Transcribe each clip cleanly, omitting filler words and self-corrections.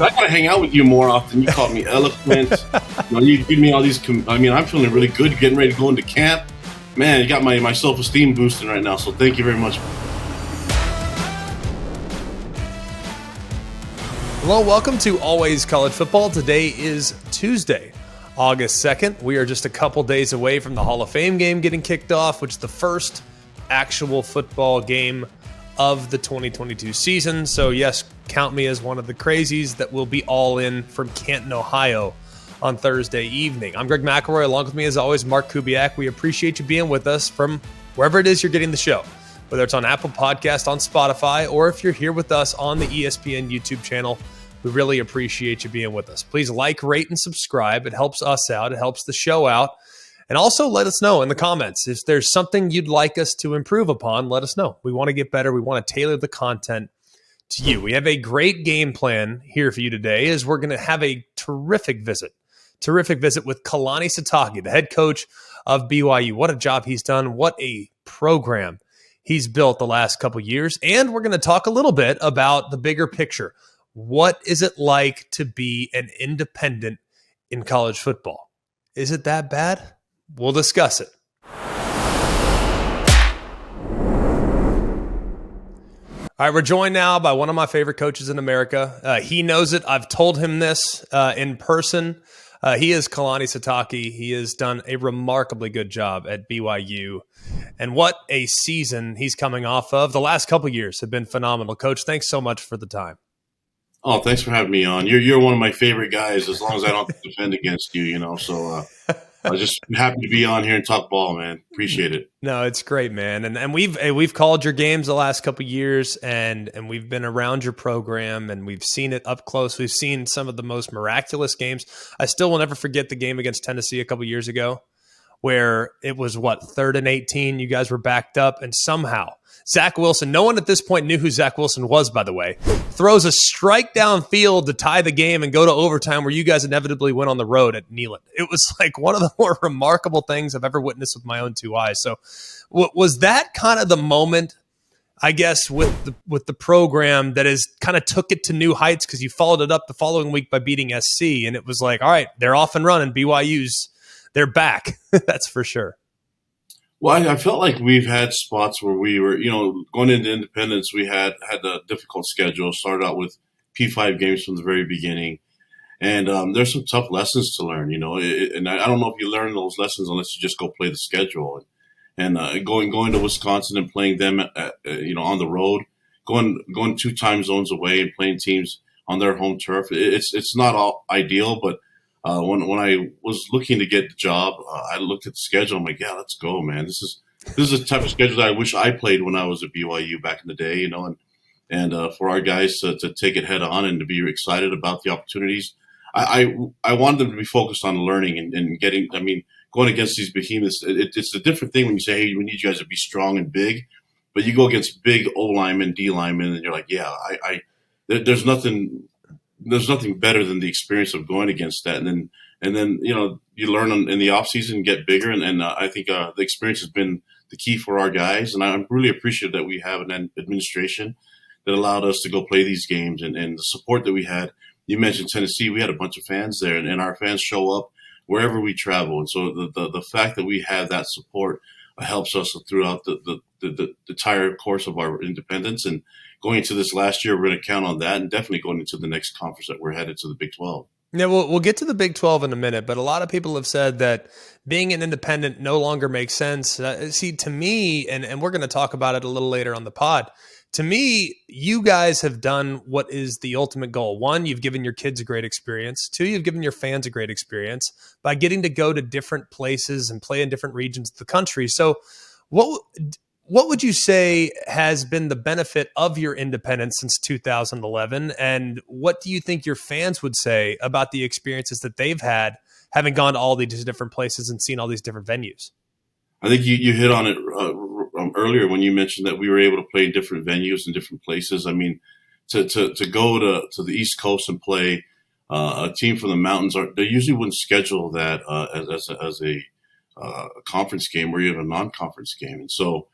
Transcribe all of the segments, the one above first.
I gotta hang out with you more often. You called me eloquent. You give me all these. I'm feeling really good, getting ready to go into camp. Man, you got my self-esteem boosting right now. So thank you very much. Hello, welcome to Always College Football. Today is Tuesday, August 2nd. We are just a couple days away from the Hall of Fame game getting kicked off, which is the first actual football game of the 2022 season. So yes, count me as one of the crazies that will be all in from Canton, Ohio on Thursday evening. I'm Greg McElroy. Along with me as always, Mark Kubiak. We appreciate you being with us from wherever it is you're getting the show, whether it's on Apple Podcast, on Spotify, or if you're here with us on the ESPN YouTube channel. We really appreciate you being with us. Please like, rate, and subscribe. It helps us out. It helps the show out. And also let us know in the comments if there's something you'd like us to improve upon. Let us know. We want to get better. We want to tailor the content to you. We have a great game plan here for you today as we're going to have a terrific visit with Kalani Sitake, the head coach of BYU. What a job he's done. What a program he's built the last couple years. And we're going to talk a little bit about the bigger picture. What is it like to be an independent in college football? Is it that bad? We'll discuss it. All right, we're joined now by one of my favorite coaches in America. He knows it. I've told him this in person. He is Kalani Sitake. He has done a remarkably good job at BYU. And what a season he's coming off of. The last couple years have been phenomenal. Coach, thanks so much for the time. Oh, thanks for having me on. You're one of my favorite guys, as long as I don't have to defend against you, So I'm just happy to be on here and talk ball, man. Appreciate it. No, it's great, man. And we've called your games the last couple of years, and we've been around your program, and we've seen it up close. We've seen some of the most miraculous games. I still will never forget the game against Tennessee a couple of years ago, where it was 3rd and 18. You guys were backed up, and somehow Zach Wilson, no one at this point knew who Zach Wilson was, by the way, throws a strike downfield to tie the game and go to overtime, where you guys inevitably went on the road at Neyland. It was like one of the more remarkable things I've ever witnessed with my own two eyes. So was that kind of the moment, I guess, with the program that has kind of took it to new heights, because you followed it up the following week by beating SC, and it was like, all right, they're off and running. They're back. That's for sure. Well, I felt like we've had spots where we were, going into independence, we had a difficult schedule, started out with P5 games from the very beginning. And there's some tough lessons to learn, and I don't know if you learn those lessons unless you just go play the schedule. And going to Wisconsin and playing them, on the road, going 2 time zones away and playing teams on their home turf. It's not all ideal, but when I was looking to get the job, I looked at the schedule. I'm like, yeah, let's go, man. This is the type of schedule that I wish I played when I was at BYU back in the day, and for our guys to take it head on and to be excited about the opportunities. I wanted them to be focused on learning and getting. Going against these behemoths, it's a different thing when you say, hey, we need you guys to be strong and big, but you go against big O linemen, D linemen, and you're like, yeah, there's nothing better than the experience of going against that. And then you learn in the off season, get bigger. And I think the experience has been the key for our guys. And I'm really appreciative that we have an administration that allowed us to go play these games and the support that we had. You mentioned Tennessee. We had a bunch of fans there, and our fans show up wherever we travel. And so the fact that we have that support helps us throughout the entire course of our independence. And going into this last year, we're going to count on that, and definitely going into the next conference that we're headed to, the Big 12. Yeah, we'll get to the Big 12 in a minute, but a lot of people have said that being an independent no longer makes sense. See, to me, and we're going to talk about it a little later on the pod, to me, you guys have done what is the ultimate goal. 1, you've given your kids a great experience. 2, you've given your fans a great experience by getting to go to different places and play in different regions of the country. So what would you say has been the benefit of your independence since 2011? And what do you think your fans would say about the experiences that they've had, having gone to all these different places and seen all these different venues? I think you hit on it earlier when you mentioned that we were able to play in different venues and different places. To go to the East Coast and play a team from the mountains, they usually wouldn't schedule that as a conference game or even a non-conference game. And so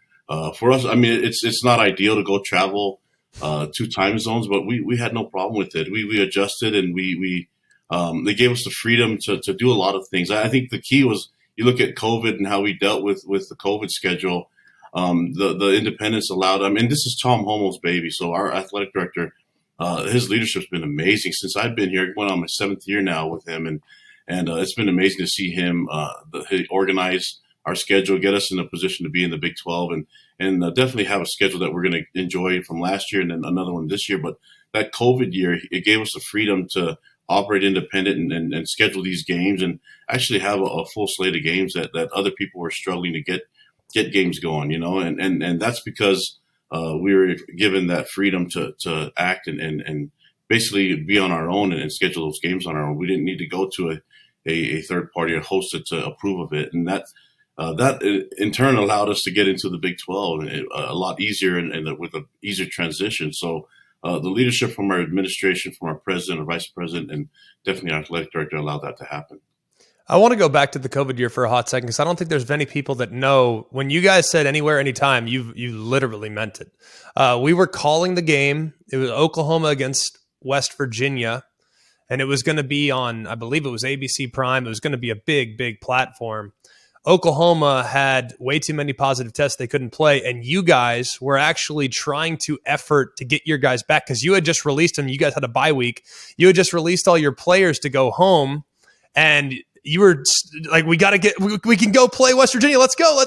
for us, it's not ideal to go travel two time zones, but we had no problem with it. We adjusted, and we they gave us the freedom to do a lot of things. I think the key was, you look at COVID and how we dealt with the COVID schedule. The independence allowed. I mean, this is Tom Homo's baby, so our athletic director, his leadership's been amazing since I've been here. Going on my 7th year now with him, and it's been amazing to see him organize our schedule, get us in a position to be in the Big 12, and definitely have a schedule that we're going to enjoy from last year and then another one this year. But that COVID year, it gave us the freedom to operate independent and schedule these games and actually have a full slate of games that other people were struggling to get games going, and that's because we were given that freedom to act and basically be on our own and schedule those games on our own. We didn't need to go to a third party or host it to approve of it, and that in turn allowed us to get into the Big 12 a lot easier and with an easier transition. So the leadership from our administration, from our president or vice president, and definitely our athletic director allowed that to happen. I want to go back to the COVID year for a hot second because I don't think there's many people that know when you guys said anywhere, anytime, you literally meant it. We were calling the game. It was Oklahoma against West Virginia, and it was going to be on, I believe it was ABC Prime. It was going to be a big, big platform. Oklahoma had way too many positive tests. They couldn't play, and you guys were actually trying to effort to get your guys back because you had just released them. You guys had a bye week. You had just released all your players to go home, and you were like, we can go play West Virginia. Let's go.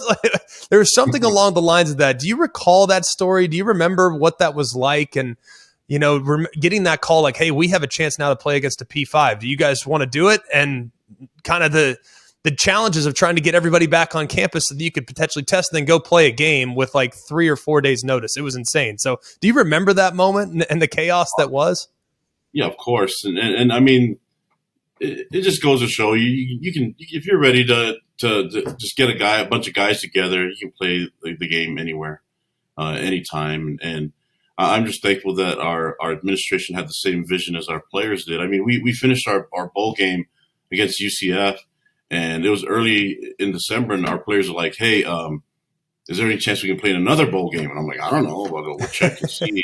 There was something along the lines of that. Do you recall that story? Do you remember what that was like? And, getting that call like, hey, we have a chance now to play against a P5. Do you guys want to do it? And kind of the challenges of trying to get everybody back on campus so that you could potentially test and then go play a game with like 3 or 4 days notice. It was insane. So do you remember that moment and the chaos that was? Yeah, of course. And I mean, it just goes to show you can, if you're ready to just get a bunch of guys together, you can play the game anywhere, anytime. And I'm just thankful that our administration had the same vision as our players did. I mean, we finished our bowl game against UCF, and it was early in December, and our players were like, hey, is there any chance we can play in another bowl game? And I'm like, I don't know, but we'll check and see.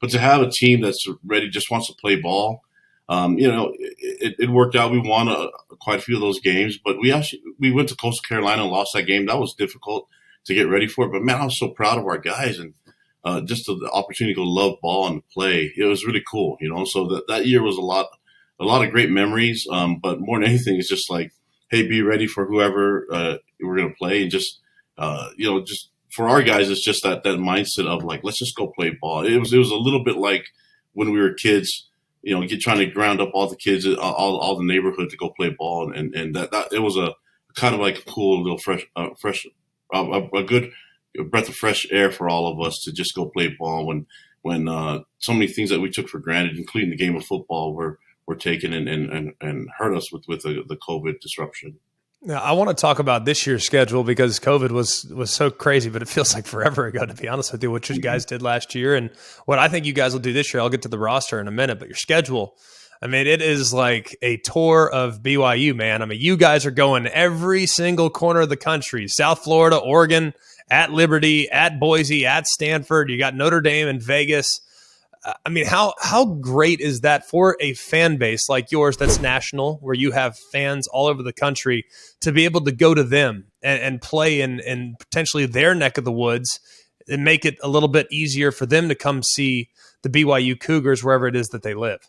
But to have a team that's ready, just wants to play ball, it worked out. We won quite a few of those games, but we went to Coastal Carolina and lost that game. That was difficult to get ready for. But man, I was so proud of our guys, and just the opportunity to go love ball and play. It was really cool, So that year was a lot of great memories. But more than anything, it's just like, hey, be ready for whoever we're going to play, and just just for our guys, it's just that mindset of like, let's just go play ball. It was a little bit like when we were kids. Trying to ground up all the kids, all the neighborhood to go play ball, and that it was a kind of like a cool little a good breath of fresh air for all of us to just go play ball when so many things that we took for granted, including the game of football, were taken and hurt us with the COVID disruption. Now, I want to talk about this year's schedule because COVID was so crazy, but it feels like forever ago, to be honest with you, what you guys did last year and what I think you guys will do this year. I'll get to the roster in a minute, but your schedule, I mean, it is like a tour of BYU, man. I mean, you guys are going every single corner of the country, South Florida, Oregon, at Liberty, at Boise, at Stanford. You got Notre Dame and Vegas. I mean, how great is that for a fan base like yours that's national, where you have fans all over the country, to be able to go to them and play in potentially their neck of the woods and make it a little bit easier for them to come see the BYU Cougars wherever it is that they live?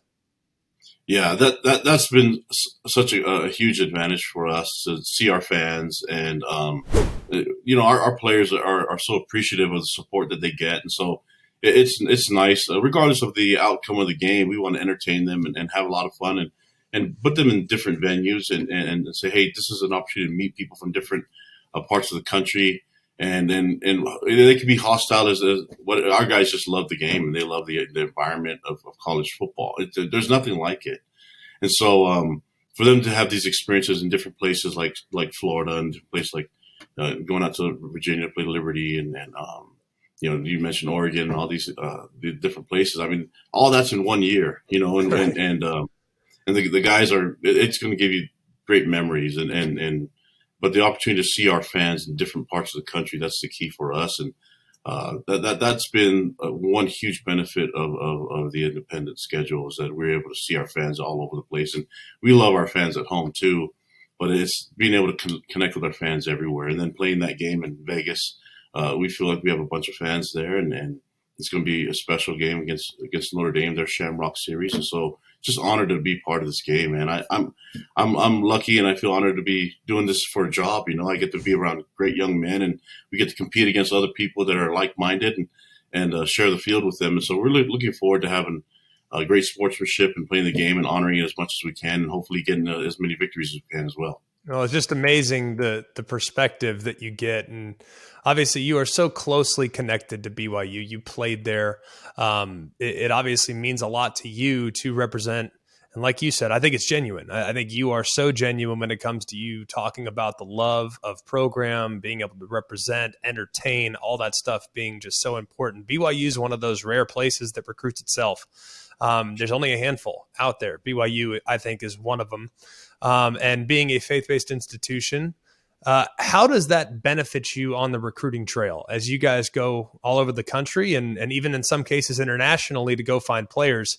Yeah, that's been such a huge advantage for us to see our fans, and our players are so appreciative of the support that they get, and so it's nice, regardless of the outcome of the game. We want to entertain them and have a lot of fun and put them in different venues and say, hey, this is an opportunity to meet people from different parts of the country, and they can be hostile as what our guys just love the game, and they love the environment of college football. There's nothing like it, and so for them to have these experiences in different places like Florida and different places like going out to Virginia to play Liberty and you mentioned Oregon and all these the different places. I mean, all that's in 1 year, and the guys it's going to give you great memories but the opportunity to see our fans in different parts of the country, that's the key for us. And That's been one huge benefit of the independent schedule, is that we're able to see our fans all over the place, and we love our fans at home too. But it's being able to connect with our fans everywhere, and then playing that game in Vegas. We feel like we have a bunch of fans there, and it's going to be a special game against Notre Dame, their Shamrock Series, and so just honored to be part of this game, man. I'm lucky, and I feel honored to be doing this for a job. I get to be around great young men, and we get to compete against other people that are like minded, and share the field with them. And so we're really looking forward to having great sportsmanship and playing the game and honoring it as much as we can, and hopefully getting as many victories as we can as well. Well, it's just amazing the perspective that you get, and obviously you are so closely connected to BYU. You played there. It obviously means a lot to you to represent, and like you said, I think it's genuine. I think you are so genuine when it comes to you talking about the love of program, being able to represent, entertain, all that stuff being just so important. BYU is one of those rare places that recruits itself. There's only a handful out there. BYU, I think, is one of them. And being a faith-based institution, how does that benefit you on the recruiting trail as you guys go all over the country and even in some cases internationally to go find players?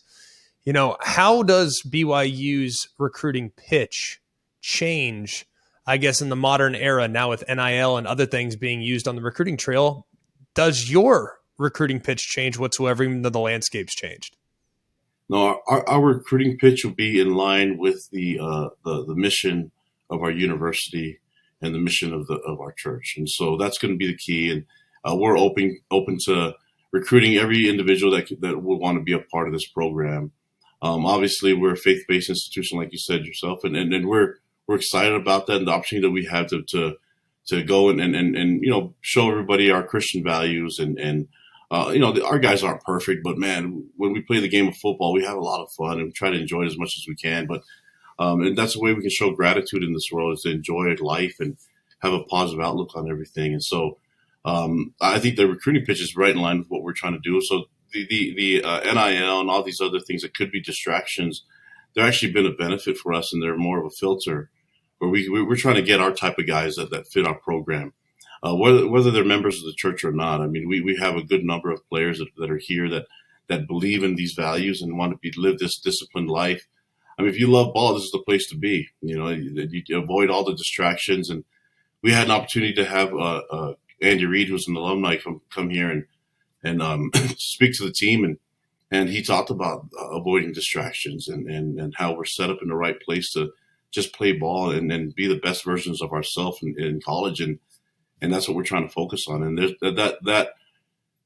How does BYU's recruiting pitch change, I guess, in the modern era now with NIL and other things being used on the recruiting trail? Does your recruiting pitch change whatsoever, even though the landscape's changed? No, our recruiting pitch will be in line with the mission of our university and the mission of our church, and so that's going to be the key. And we're open to recruiting every individual that will want to be a part of this program. Obviously, we're a faith-based institution, like you said yourself, and we're excited about that and the opportunity that we have to go and show everybody our Christian values and. Our guys aren't perfect, but man, when we play the game of football, we have a lot of fun and we try to enjoy it as much as we can. But and that's the way we can show gratitude in this world, is to enjoy life and have a positive outlook on everything. And so I think the recruiting pitch is right in line with what we're trying to do. So the NIL and all these other things that could be distractions, they're actually been a benefit for us, and they're more of a filter where we're trying to get our type of guys that fit our program. Whether they're members of the church or not. I mean, we have a good number of players that are here that believe in these values and want to live this disciplined life. I mean, if you love ball, this is the place to be. You avoid all the distractions. And we had an opportunity to have Andy Reid, who's an alumni, come here and speak to the team. And he talked about avoiding distractions and how we're set up in the right place to just play ball and be the best versions of ourselves in college. And that's what we're trying to focus on. And there's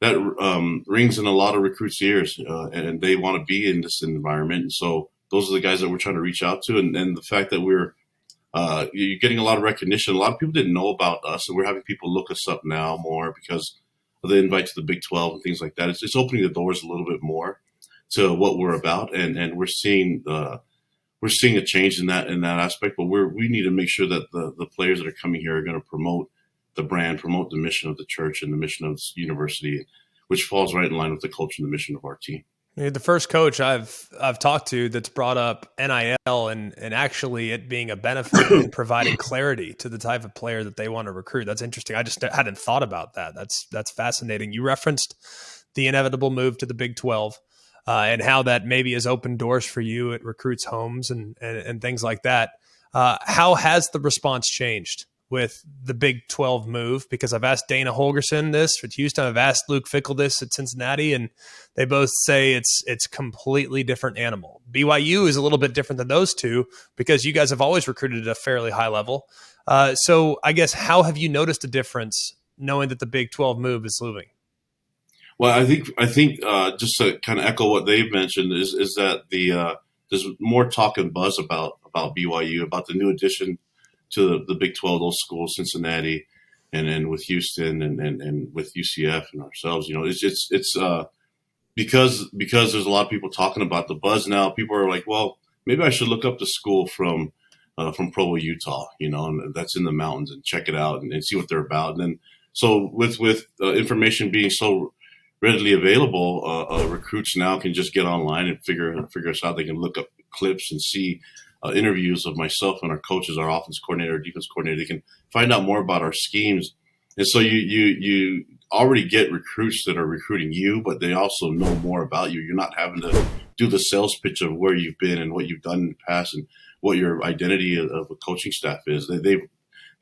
that rings in a lot of recruits' ears, and they want to be in this environment. And so those are the guys that we're trying to reach out to. And the fact that you're getting a lot of recognition. A lot of people didn't know about us, and we're having people look us up now more because of the invite to the Big 12 and things like that. It's opening the doors a little bit more to what we're about, and we're seeing a change in that aspect. But we need to make sure that the players that are coming here are going to promote the brand, promote the mission of the church and the mission of the university, which falls right in line with the culture and the mission of our team. You're the first coach I've talked to that's brought up NIL and actually it being a benefit in providing clarity to the type of player that they want to recruit. That's interesting. I just hadn't thought about that. That's fascinating. You referenced the inevitable move to the Big 12 and how that maybe has opened doors for you at recruits' homes and things like that. How has the response changed with the Big 12 move? Because I've asked Dana Holgerson this at Houston. I've asked Luke Fickell this at Cincinnati, and they both say it's completely different animal. BYU is a little bit different than those two because you guys have always recruited at a fairly high level. So I guess how have you noticed a difference knowing that the Big 12 move is looming? Well, I think just to kind of echo what they've mentioned is that there's more talk and buzz about BYU, about the new addition to the Big 12, those schools, Cincinnati, and with Houston and with UCF and ourselves. It's because there's a lot of people talking about the buzz now. People are like, well, maybe I should look up the school from Provo, Utah, and that's in the mountains, and check it out and see what they're about. And then so with information being so readily available, recruits now can just get online and figure us out. They can look up clips and see interviews of myself and our coaches, our offense coordinator, our defense coordinator. They can find out more about our schemes. And so you already get recruits that are recruiting you, but they also know more about you. You're not having to do the sales pitch of where you've been and what you've done in the past and what your identity of a coaching staff is.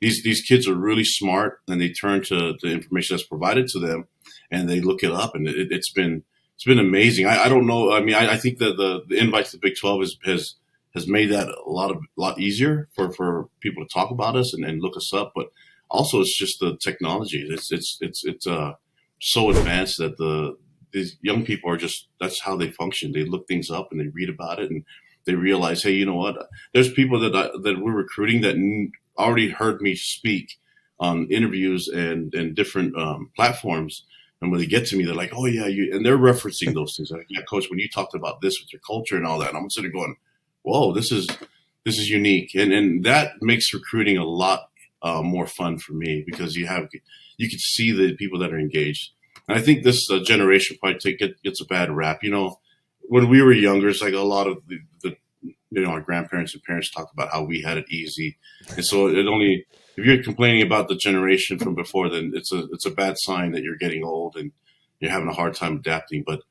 These kids are really smart, and they turn to the information that's provided to them, and they look it up, and it's been amazing. I don't know. I mean, I think that the invite to the Big 12 has made that a lot easier for people to talk about us and look us up. But also, it's just the technology. It's so advanced that these young people are just, that's how they function. They look things up and they read about it, and they realize, hey, you know what? There's people that we're recruiting that already heard me speak on interviews and different platforms. And when they get to me, they're like, oh, yeah, and they're referencing those things. Like, yeah, Coach, when you talked about this with your culture and all that, and I'm sitting going, whoa, this is unique. And that makes recruiting a lot more fun for me, because you can see the people that are engaged. And I think this generation probably gets a bad rap. You know, when we were younger, it's like a lot of the our grandparents and parents talked about how we had it easy. And so if you're complaining about the generation from before, then it's a bad sign that you're getting old and you're having a hard time adapting. But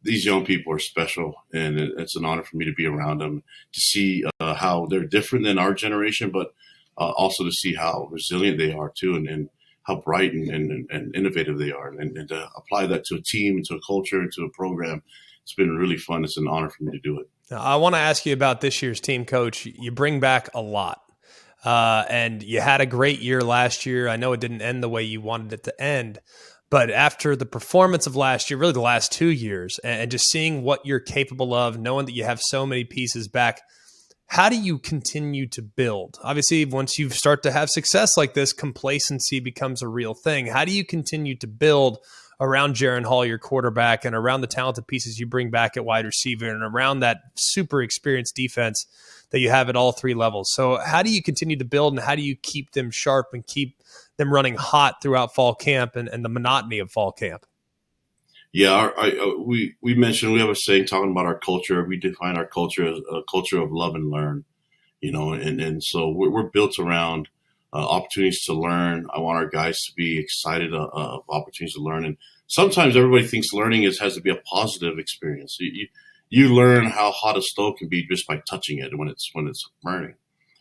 these young people are special, and it's an honor for me to be around them, to see how they're different than our generation, but also to see how resilient they are too, and how bright and innovative they are, and to apply that to a team, and to a culture, and to a program. It's been really fun. It's an honor for me to do it. Now, I want to ask you about this year's team, Coach. You bring back a lot, and you had a great year last year. I know it didn't end the way you wanted it to end, but after the performance of last year, really the last 2 years, and just seeing what you're capable of, knowing that you have so many pieces back, how do you continue to build? Obviously, once you start to have success like this, complacency becomes a real thing. How do you continue to build around Jaren Hall, your quarterback, and around the talented pieces you bring back at wide receiver, and around that super experienced defense that you have at all three levels? So how do you continue to build, and how do you keep them sharp and keep them running hot throughout fall camp and the monotony of fall camp? Yeah, we mentioned, we have a saying talking about our culture. We define our culture as a culture of love and learn, and so we're built around opportunities to learn. I want our guys to be excited of opportunities to learn. And sometimes everybody thinks learning has to be a positive experience. You learn how hot a stove can be just by touching it when it's burning,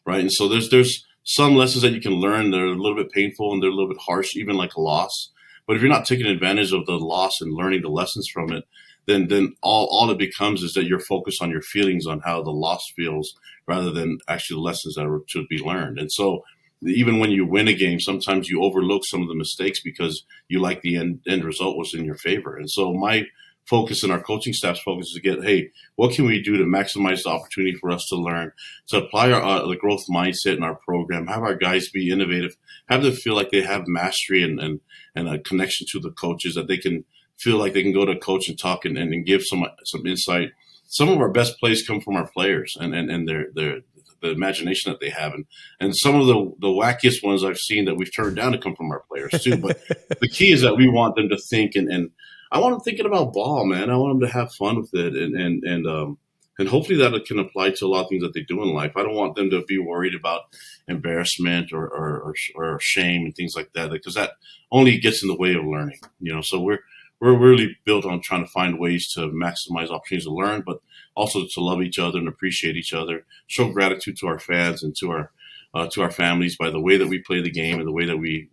right? And so there's some lessons that you can learn that are a little bit painful and they're a little bit harsh, even like a loss. But if you're not taking advantage of the loss and learning the lessons from it, then all it becomes is that you're focused on your feelings on how the loss feels, rather than actually the lessons that are to be learned. And so even when you win a game, sometimes you overlook some of the mistakes because you like the end result was in your favor. And so my focus and our coaching staff's focus is to get, hey, what can we do to maximize the opportunity for us to learn, to apply the growth mindset in our program, have our guys be innovative, have them feel like they have mastery and a connection to the coaches, that they can feel like they can go to a coach and talk and give some insight. Some of our best plays come from our players and their the imagination that they have. And some of the wackiest ones I've seen that we've turned down to come from our players too. But the key is that we want them to think, and I want them thinking about ball, man. I want them to have fun with it. And hopefully that can apply to a lot of things that they do in life. I don't want them to be worried about embarrassment or shame and things like that, because that only gets in the way of learning, so we're really built on trying to find ways to maximize opportunities to learn, but also to love each other and appreciate each other, show gratitude to our fans and to our families by the way that we play the game and the way that we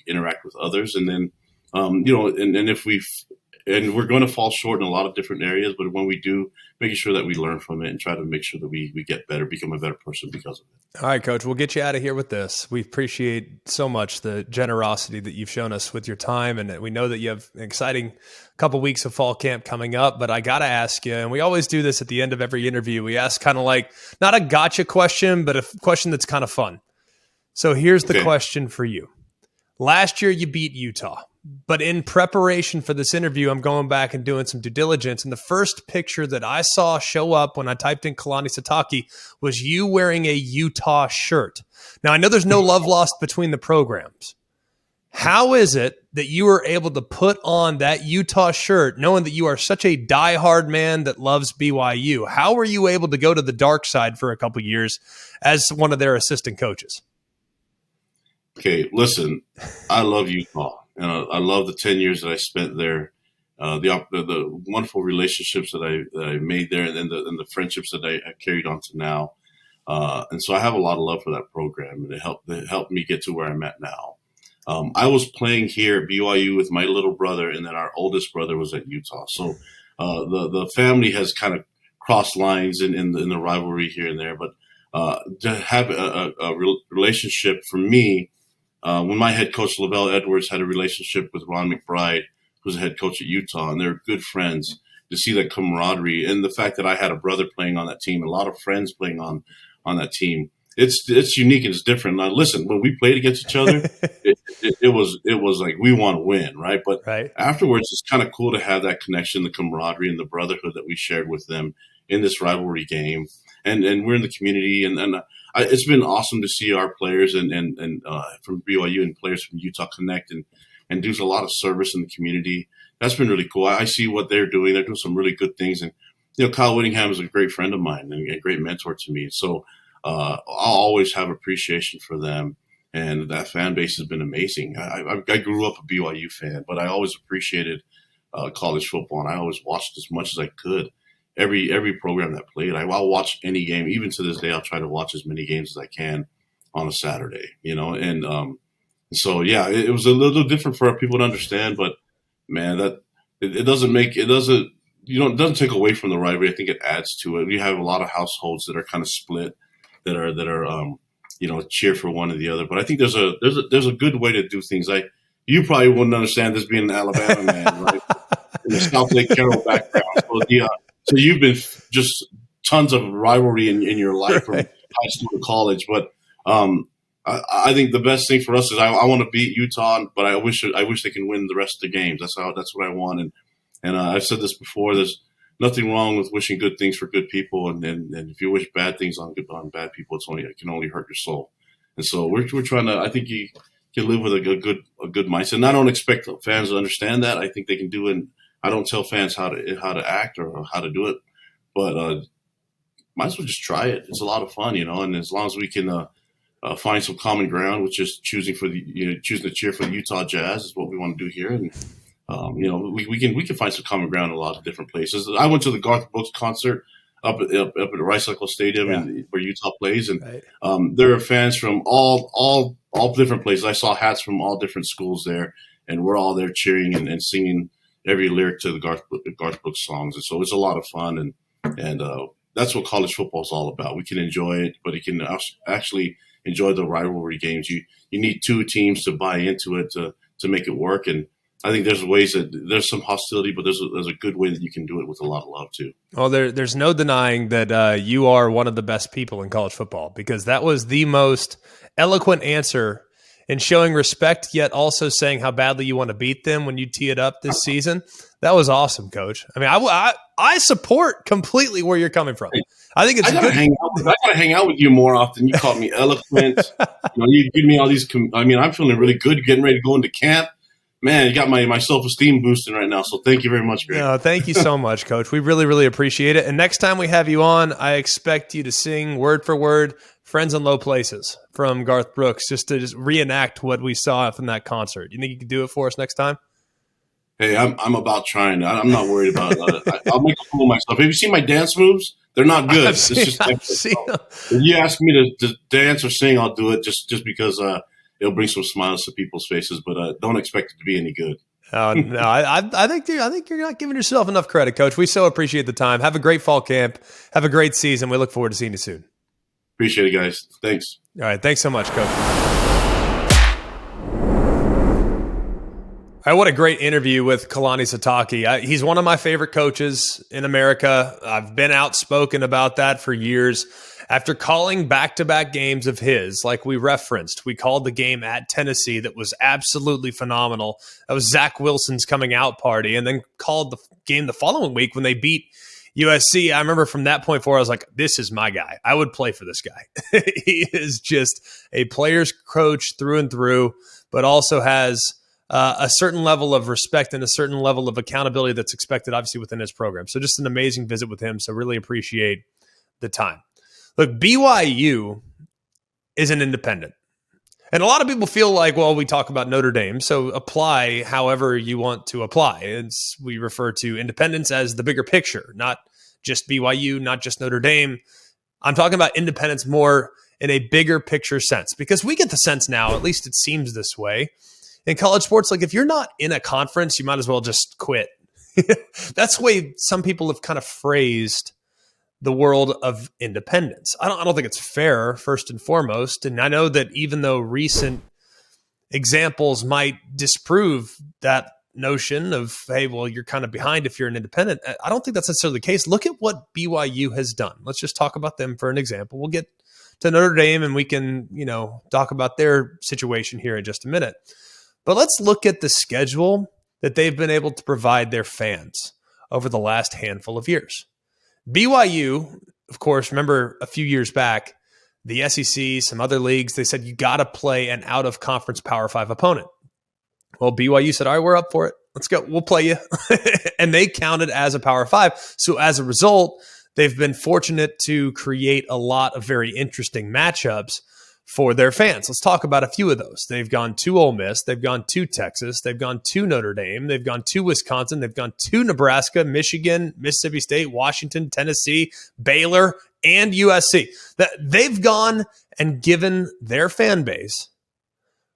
interact with others. And then, and we're going to fall short in a lot of different areas, but when we do, making sure that we learn from it and try to make sure that we get better, become a better person because of it. All right, Coach, we'll get you out of here with this. We appreciate so much the generosity that you've shown us with your time, and we know that you have an exciting couple weeks of fall camp coming up, but I got to ask you, and we always do this at the end of every interview, we ask kind of like, not a gotcha question, but a question that's kind of fun. So here's the question for you. Last year you beat Utah. But in preparation for this interview, I'm going back and doing some due diligence. And the first picture that I saw show up when I typed in Kalani Sitake was you wearing a Utah shirt. Now, I know there's no love lost between the programs. How is it that you were able to put on that Utah shirt knowing that you are such a diehard man that loves BYU? How were you able to go to the dark side for a couple years as one of their assistant coaches? Okay, listen, I love Utah. and I love the 10 years that I spent there. The wonderful relationships that I made there, and the friendships that I carried on to now. And so I have a lot of love for that program, and it helped me get to where I'm at now. I was playing here at BYU with my little brother, and then our oldest brother was at Utah. So the family has kind of crossed lines in the rivalry here and there. But to have a relationship for me, when my head coach Lavelle Edwards had a relationship with Ron McBride, who's the head coach at Utah, and they're good friends, to see that camaraderie and the fact that I had a brother playing on that team, a lot of friends playing on that team. It's unique and it's different. Now, listen, when we played against each other, it was like we want to win, right? But afterwards, it's kind of cool to have that connection, the camaraderie, and the brotherhood that we shared with them in this rivalry game. And we're in the community, and it's been awesome to see our players and from BYU and players from Utah connect and do a lot of service in the community. That's been really cool. I see what they're doing. They're doing some really good things. And, Kyle Whittingham is a great friend of mine and a great mentor to me. So I'll always have appreciation for them. And that fan base has been amazing. I grew up a BYU fan, but I always appreciated college football, and I always watched as much as I could. Every program that played, I'll watch any game. Even to this day, I'll try to watch as many games as I can on a Saturday, And so, yeah, it was a little different for people to understand, but man, that it doesn't take away from the rivalry. I think it adds to it. You have a lot of households that are kind of split, that are cheer for one or the other. But I think there's a good way to do things. You probably wouldn't understand this being an Alabama man, right? In the South Lake Carroll background. So you've been just tons of rivalry in your life from high school to college. But I think the best thing for us is I want to beat Utah, but I wish they can win the rest of the games. That's what I want. And I've said this before. There's nothing wrong with wishing good things for good people, and if you wish bad things on bad people, it can only hurt your soul. And so we're trying to. I think you can live with a good mindset. And I don't expect fans to understand that. I think they can do it. And I don't tell fans how to act or how to do it, but might as well just try it. It's a lot of fun, And as long as we can find some common ground, which is choosing to cheer for the Utah Jazz, is what we want to do here. And we can find some common ground in a lot of different places. I went to the Garth Brooks concert up at the Rice Eccles Stadium, where Utah plays, and there are fans from all different places. I saw hats from all different schools there, and we're all there cheering and singing every lyric to the Garth Brooks songs. And so it's a lot of fun, and that's what college football is all about. We can enjoy it, but you can actually enjoy the rivalry games. You need two teams to buy into it to make it work. And I think there's ways that there's some hostility, but there's a good way that you can do it with a lot of love too. Well, there's no denying that you are one of the best people in college football, because that was the most eloquent answer in showing respect, yet also saying how badly you want to beat them when you tee it up this season. That was awesome, Coach. I mean, I support completely where you're coming from. I think it's good. I gotta hang out with you more often. You call me eloquent. You give me all these. I'm feeling really good, getting ready to go into camp. Man, you got my self-esteem boosting right now, so thank you very much, Greg. No, thank you so much, Coach. We really, really appreciate it. And next time we have you on, I expect you to sing word for word Friends in Low Places from Garth Brooks, just to reenact what we saw from that concert. You think you can do it for us next time? Hey, I'm about trying. I'm not worried about it. I'll make a fool of myself. Have you seen my dance moves? They're not good. If you ask me to dance or sing, I'll do it just because it'll bring some smiles to people's faces, but don't expect it to be any good. No, I think you're not giving yourself enough credit, Coach. We so appreciate the time. Have a great fall camp. Have a great season. We look forward to seeing you soon. Appreciate it, guys. Thanks. All right. Thanks so much, Coach. All right, what a great interview with Kalani Sitake. He's one of my favorite coaches in America. I've been outspoken about that for years. After calling back-to-back games of his, like we referenced, we called the game at Tennessee that was absolutely phenomenal. That was Zach Wilson's coming out party, and then called the game the following week when they beat USC. I remember from that point forward, I was like, this is my guy. I would play for this guy. He is just a player's coach through and through, but also has a certain level of respect and a certain level of accountability that's expected, obviously, within his program. So just an amazing visit with him. So really appreciate the time. Look, BYU is an independent. And a lot of people feel like, well, we talk about Notre Dame, so apply however you want to apply. We refer to independence as the bigger picture, not just BYU, not just Notre Dame. I'm talking about independence more in a bigger picture sense, because we get the sense now, at least it seems this way, in college sports, like if you're not in a conference, you might as well just quit. That's the way some people have kind of phrased the world of independence. I don't think it's fair, first and foremost. And I know that even though recent examples might disprove that notion of, hey, well, you're kind of behind if you're an independent, I don't think that's necessarily the case. Look at what BYU has done. Let's just talk about them for an example. We'll get to Notre Dame and we can, talk about their situation here in just a minute. But let's look at the schedule that they've been able to provide their fans over the last handful of years. BYU, of course, remember a few years back, the SEC, some other leagues, they said you got to play an out-of-conference Power 5 opponent. Well, BYU said, all right, we're up for it. Let's go. We'll play you. And they counted as a Power 5. So as a result, they've been fortunate to create a lot of very interesting matchups for their fans. Let's talk about a few of those. They've gone to Ole Miss. They've gone to Texas. They've gone to Notre Dame. They've gone to Wisconsin. They've gone to Nebraska, Michigan, Mississippi State, Washington, Tennessee, Baylor, and USC. They've gone and given their fan base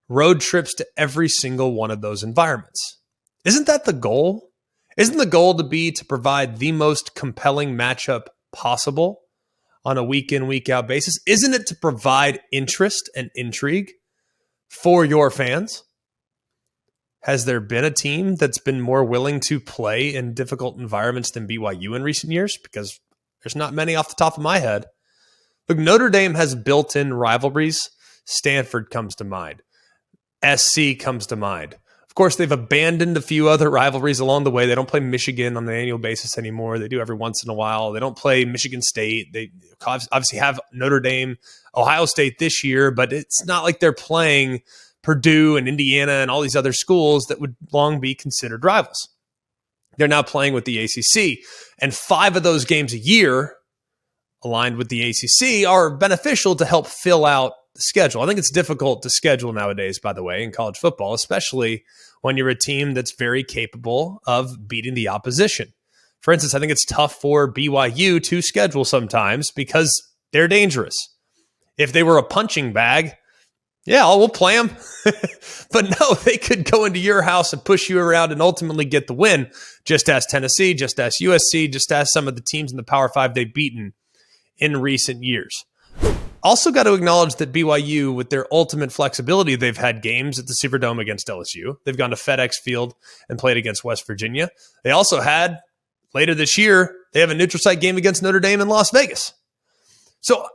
road trips to every single one of those environments. Isn't that the goal? Isn't the goal to provide the most compelling matchup possible on a week-in, week-out basis? Isn't it to provide interest and intrigue for your fans? Has there been a team that's been more willing to play in difficult environments than BYU in recent years? Because there's not many off the top of my head. Look, Notre Dame has built-in rivalries. Stanford comes to mind. SC comes to mind. Of course, they've abandoned a few other rivalries along the way. They don't play Michigan on an annual basis anymore. They do every once in a while. They don't play Michigan State. They obviously have Notre Dame, Ohio State this year, but it's not like they're playing Purdue and Indiana and all these other schools that would long be considered rivals. They're now playing with the ACC, and 5 of those games a year aligned with the ACC are beneficial to help fill out the schedule. I think it's difficult to schedule nowadays, by the way, in college football, especially when you're a team that's very capable of beating the opposition. For instance, I think it's tough for BYU to schedule sometimes because they're dangerous. If they were a punching bag, yeah, we'll play them. But no, they could go into your house and push you around and ultimately get the win. Just as Tennessee, just as USC, just as some of the teams in the Power 5 they've beaten in recent years. Also got to acknowledge that BYU, with their ultimate flexibility, they've had games at the Superdome against LSU. They've gone to FedEx Field and played against West Virginia. They also had, later this year, they have a neutral site game against Notre Dame in Las Vegas. So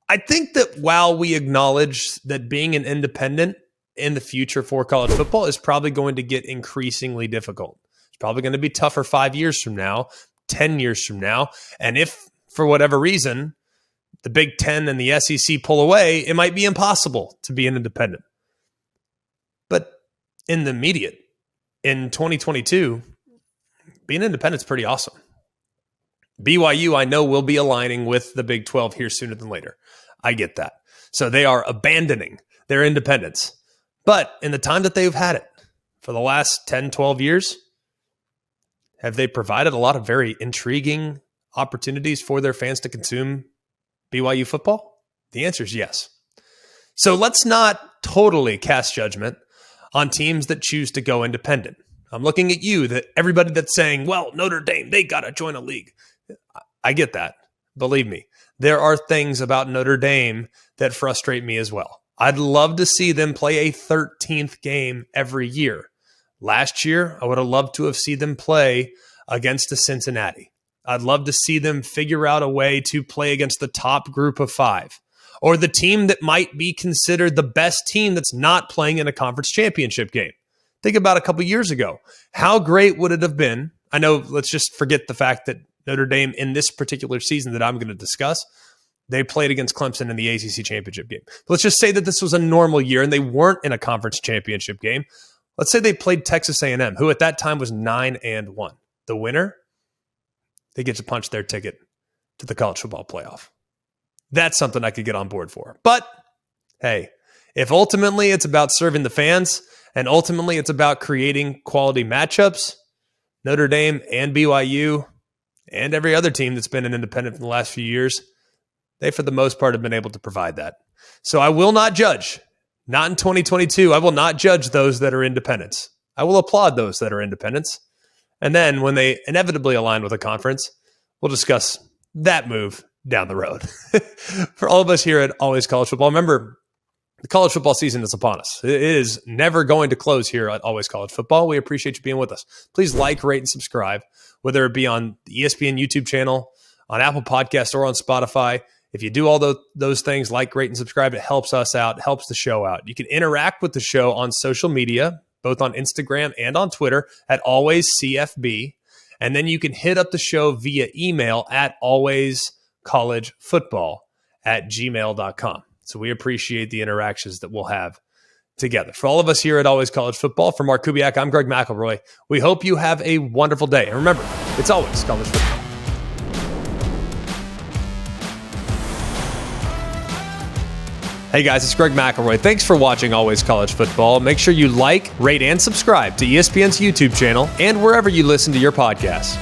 I think that while we acknowledge that being an independent in the future for college football is probably going to get increasingly difficult. It's probably going to be tougher 5 years from now, 10 years from now. And if, for whatever reason, the Big Ten and the SEC pull away, it might be impossible to be an independent. But in the immediate, in 2022, being independent is pretty awesome. BYU, I know, will be aligning with the Big 12 here sooner than later. I get that. So they are abandoning their independence. But in the time that they've had it, for the last 10, 12 years, have they provided a lot of very intriguing opportunities for their fans to consume BYU football? The answer is yes. So let's not totally cast judgment on teams that choose to go independent. I'm looking at you, that everybody that's saying, well, Notre Dame, they got to join a league. I get that. Believe me, there are things about Notre Dame that frustrate me as well. I'd love to see them play a 13th game every year. Last year, I would have loved to have seen them play against the Cincinnati. I'd love to see them figure out a way to play against the top group of 5, or the team that might be considered the best team that's not playing in a conference championship game. Think about a couple years ago. How great would it have been? I know, let's just forget the fact that Notre Dame in this particular season that I'm going to discuss, they played against Clemson in the ACC championship game. But let's just say that this was a normal year and they weren't in a conference championship game. Let's say they played Texas A&M, who at that time was 9-1. The winner, they get to punch their ticket to the college football playoff. That's something I could get on board for. But hey, If ultimately it's about serving the fans and ultimately it's about creating quality matchups, Notre Dame and BYU and every other team that's been an independent in the last few years, they, for the most part, have been able to provide that. So I will not judge. Not in 2022. I will not judge those that are independents. I will applaud those that are independents. And then when they inevitably align with a conference, we'll discuss that move down the road. For all of us here at Always College Football, remember, the college football season is upon us. It is never going to close here at Always College Football. We appreciate you being with us. Please like, rate, and subscribe, whether it be on the ESPN YouTube channel, on Apple Podcasts, or on Spotify. If you do all those things, like, rate, and subscribe, it helps us out, helps the show out. You can interact with the show on social media, both on Instagram and on Twitter at AlwaysCFB. And then you can hit up the show via email at alwayscollegefootball@gmail.com. So we appreciate the interactions that we'll have together. For all of us here at Always College Football, for Mark Kubiak, I'm Greg McElroy. We hope you have a wonderful day. And remember, it's always college football. Hey guys, it's Greg McElroy. Thanks for watching Always College Football. Make sure you like, rate, and subscribe to ESPN's YouTube channel and wherever you listen to your podcasts.